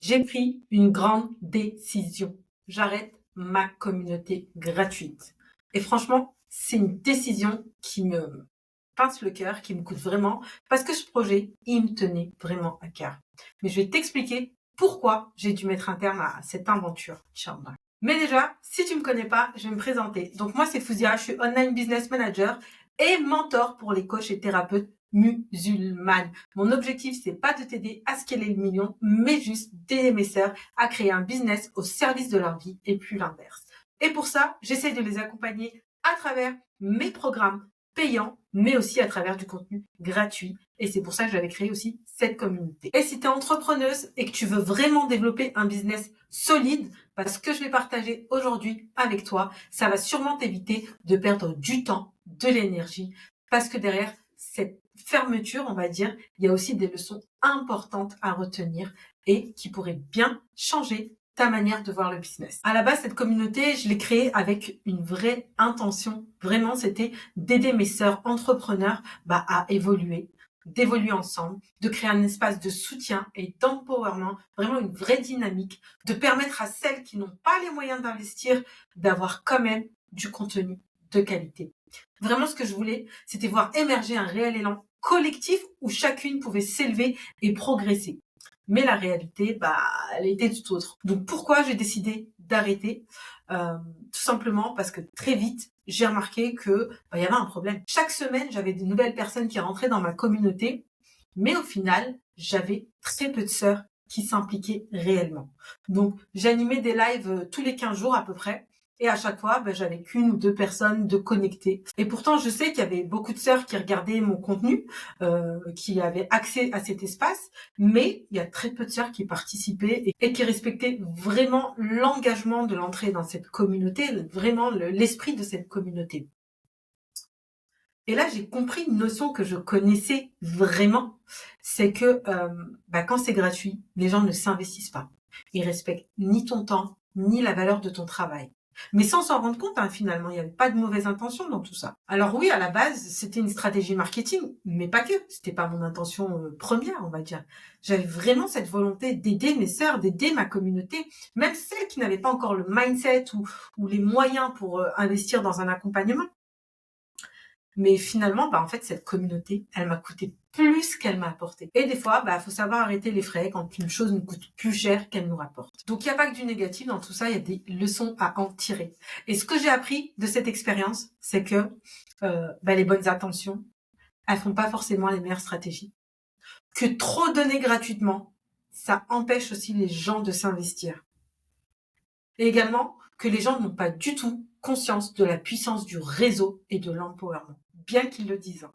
J'ai pris une grande décision. J'arrête ma communauté gratuite. Et franchement, c'est une décision qui me pince le cœur, qui me coûte vraiment, parce que ce projet, il me tenait vraiment à cœur. Mais je vais t'expliquer pourquoi j'ai dû mettre un terme à cette aventure, Inch'Allah. Mais déjà, si tu me connais pas, je vais me présenter. Donc moi, c'est Fouzia, je suis online business manager et mentor pour les coachs et thérapeutes musulmanes. Mon objectif, c'est pas de t'aider à scaler le million, mais juste d'aider mes sœurs à créer un business au service de leur vie et plus l'inverse. Et pour ça, j'essaie de les accompagner à travers mes programmes payants, mais aussi à travers du contenu gratuit. Et c'est pour ça que j'avais créé aussi cette communauté. Et si tu es entrepreneuse et que tu veux vraiment développer un business solide, parce que je vais partager aujourd'hui avec toi, ça va sûrement t'éviter de perdre du temps, de l'énergie, parce que derrière cette fermeture, on va dire, il y a aussi des leçons importantes à retenir et qui pourraient bien changer ta manière de voir le business. À la base, cette communauté, je l'ai créée avec une vraie intention. Vraiment, c'était d'aider mes sœurs entrepreneurs à évoluer, d'évoluer ensemble, de créer un espace de soutien et d'empowerment, vraiment une vraie dynamique, de permettre à celles qui n'ont pas les moyens d'investir d'avoir quand même du contenu de qualité. Vraiment, ce que je voulais, c'était voir émerger un réel élan collectif où chacune pouvait s'élever et progresser. Mais la réalité, elle était tout autre. Donc pourquoi j'ai décidé d'arrêter Tout simplement parce que très vite, j'ai remarqué que il y avait un problème. Chaque semaine, j'avais des nouvelles personnes qui rentraient dans ma communauté, mais au final, j'avais très peu de sœurs qui s'impliquaient réellement. Donc j'animais des lives tous les 15 jours à peu près. Et à chaque fois, j'avais qu'une ou deux personnes de connectées. Et pourtant, je sais qu'il y avait beaucoup de sœurs qui regardaient mon contenu, qui avaient accès à cet espace, mais il y a très peu de sœurs qui participaient et qui respectaient vraiment l'engagement de l'entrée dans cette communauté, vraiment l'esprit de cette communauté. Et là, j'ai compris une notion que je connaissais vraiment, c'est que quand c'est gratuit, les gens ne s'investissent pas. Ils respectent ni ton temps, ni la valeur de ton travail. Mais sans s'en rendre compte, finalement, il n'y avait pas de mauvaise intention dans tout ça. Alors oui, à la base, c'était une stratégie marketing, mais pas que. C'était pas mon intention première, on va dire. J'avais vraiment cette volonté d'aider mes sœurs, d'aider ma communauté, même celles qui n'avaient pas encore le mindset ou les moyens pour investir dans un accompagnement. Mais finalement, en fait, cette communauté, elle m'a coûté plus qu'elle m'a apporté. Et des fois, faut savoir arrêter les frais quand une chose nous coûte plus cher qu'elle nous rapporte. Donc, il n'y a pas que du négatif dans tout ça, il y a des leçons à en tirer. Et ce que j'ai appris de cette expérience, c'est que les bonnes intentions, elles font pas forcément les meilleures stratégies. Que trop donner gratuitement, ça empêche aussi les gens de s'investir. Et également, que les gens n'ont pas du tout conscience de la puissance du réseau et de l'empowerment, bien qu'ils le disent.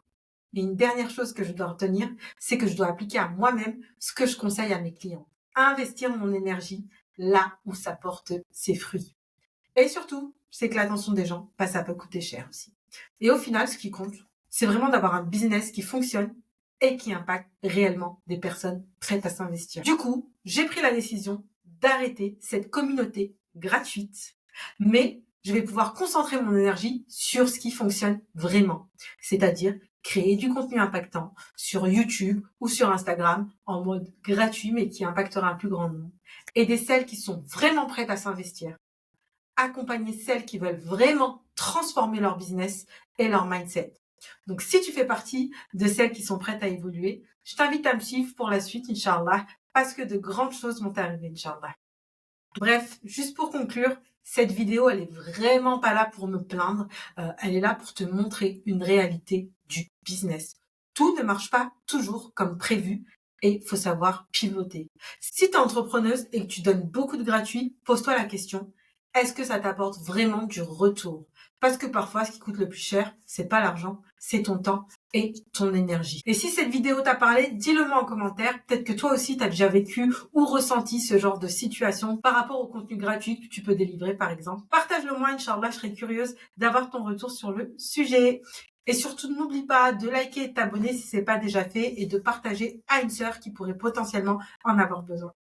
Et une dernière chose que je dois retenir, c'est que je dois appliquer à moi-même ce que je conseille à mes clients. Investir mon énergie là où ça porte ses fruits. Et surtout, c'est que l'attention des gens, ça peut coûter cher aussi. Et au final, ce qui compte, c'est vraiment d'avoir un business qui fonctionne et qui impacte réellement des personnes prêtes à s'investir. Du coup, j'ai pris la décision d'arrêter cette communauté gratuite, mais je vais pouvoir concentrer mon énergie sur ce qui fonctionne vraiment, c'est-à-dire créer du contenu impactant sur YouTube ou sur Instagram en mode gratuit mais qui impactera un plus grand nombre. Aider celles qui sont vraiment prêtes à s'investir, accompagner celles qui veulent vraiment transformer leur business et leur mindset. Donc, si tu fais partie de celles qui sont prêtes à évoluer, je t'invite à me suivre pour la suite, Inch'Allah, parce que de grandes choses vont arriver, Inch'Allah. Bref, juste pour conclure, cette vidéo, elle est vraiment pas là pour me plaindre. Elle est là pour te montrer une réalité du business. Tout ne marche pas toujours comme prévu et faut savoir pivoter. Si tu es entrepreneuse et que tu donnes beaucoup de gratuit, pose-toi la question, est-ce que ça t'apporte vraiment du retour? Parce que parfois, ce qui coûte le plus cher, c'est pas l'argent, c'est ton temps et ton énergie. Et si cette vidéo t'a parlé, dis-le-moi en commentaire. Peut-être que toi aussi, tu as déjà vécu ou ressenti ce genre de situation par rapport au contenu gratuit que tu peux délivrer, par exemple. Partage-le moi, Inch'Allah, je serais curieuse d'avoir ton retour sur le sujet. Et surtout, n'oublie pas de liker et de t'abonner si c'est pas déjà fait et de partager à une sœur qui pourrait potentiellement en avoir besoin.